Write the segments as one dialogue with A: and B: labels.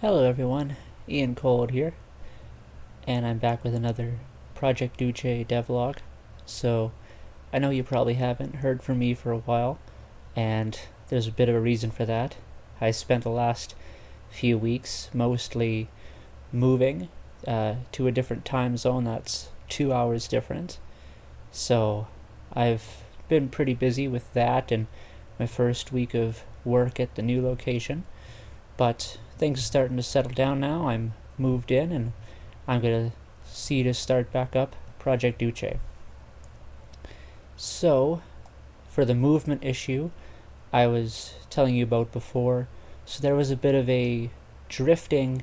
A: Hello everyone, Ian Cold here, and I'm back with another Project Duce devlog. So, I know you probably haven't heard from me for a while, and there's a bit of a reason for that. I spent the last few weeks mostly moving to a different time zone that's 2 hours different. So, I've been pretty busy with that and my first week of work at the new location, but things are starting to settle down now. I'm moved in and I'm going to see to start back up Project Duce. So, for the movement issue I was telling you about before, so there was a bit of a drifting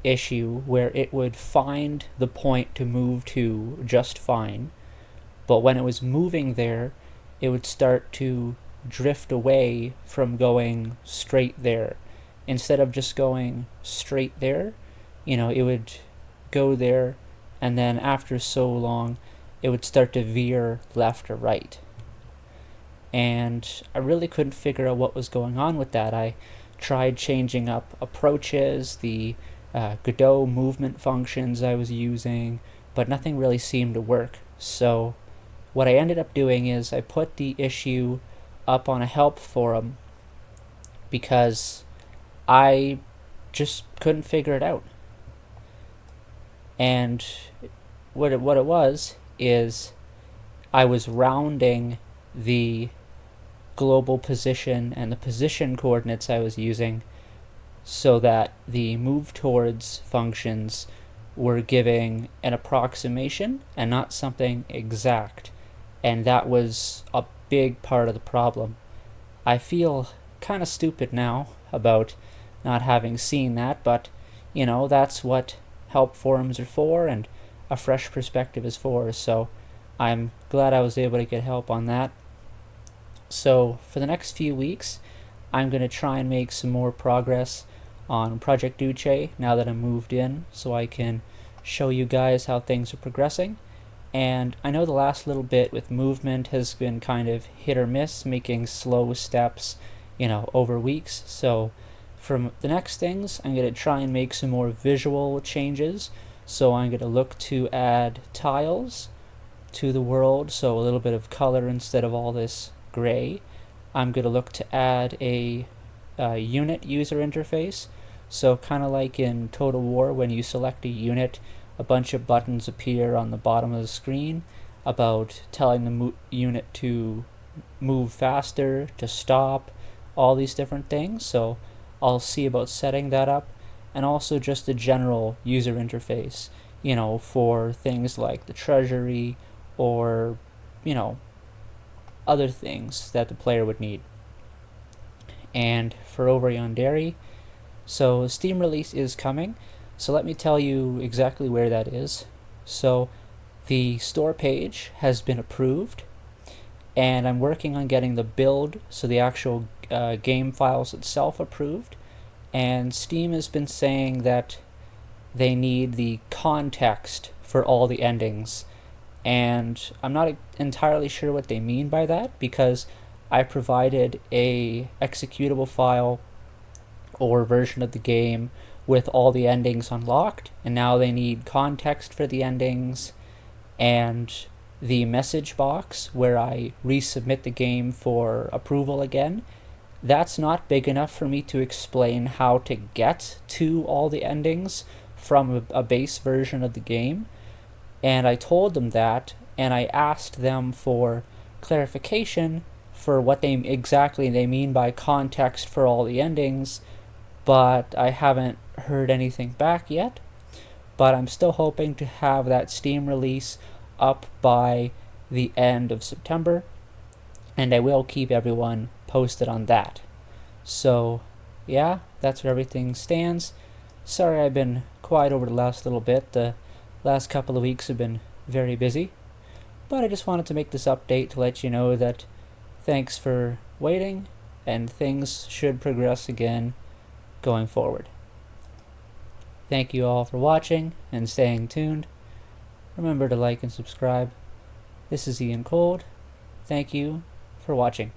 A: issue where it would find the point to move to just fine, but when it was moving there, it would start to drift away from going straight there. Instead of just going straight there, it would go there, and then after so long, it would start to veer left or right. And I really couldn't figure out what was going on with that. I tried changing up approaches, the Godot movement functions I was using, but nothing really seemed to work. So what I ended up doing is I put the issue up on a help forum because I just couldn't figure it out. And what it was is I was rounding the global position and the position coordinates I was using so that the move towards functions were giving an approximation and not something exact. And that was a big part of the problem. I feel kind of stupid now about not having seen that, but that's what help forums are for and a fresh perspective is for, so I'm glad I was able to get help on that. So for the next few weeks, I'm going to try and make some more progress on Project Duce now that I'm moved in, so I can show you guys how things are progressing. And I know the last little bit with movement has been kind of hit or miss, making slow steps, over weeks. So from the next things, I'm going to try and make some more visual changes. So I'm going to look to add tiles to the world, so a little bit of color instead of all this gray. I'm going to look to add a unit user interface. So kind of like in Total War, when you select a unit, a bunch of buttons appear on the bottom of the screen about telling the unit to move faster, to stop, all these different things. So I'll see about setting that up, and also just a general user interface, for things like the treasury or, other things that the player would need. And for Over Yandere, so Steam release is coming, so let me tell you exactly where that is. So the store page has been approved, and I'm working on getting the build, so the actual game files itself, approved. And Steam has been saying that they need the context for all the endings, and I'm not entirely sure what they mean by that, because I provided a executable file or version of the game with all the endings unlocked, and now they need context for the endings, and the message box where I resubmit the game for approval again, that's not big enough for me to explain how to get to all the endings from a base version of the game. And I told them that, and I asked them for clarification for what exactly they mean by context for all the endings, but I haven't heard anything back yet. But I'm still hoping to have that Steam release up by the end of September, and I will keep everyone posted on that. So yeah, that's where everything stands. Sorry I've been quiet over the last little bit. The last couple of weeks have been very busy, but I just wanted to make this update to let you know that thanks for waiting, and things should progress again going forward. Thank you all for watching and staying tuned. Remember to like and subscribe. This is Ian Cold. Thank you for watching.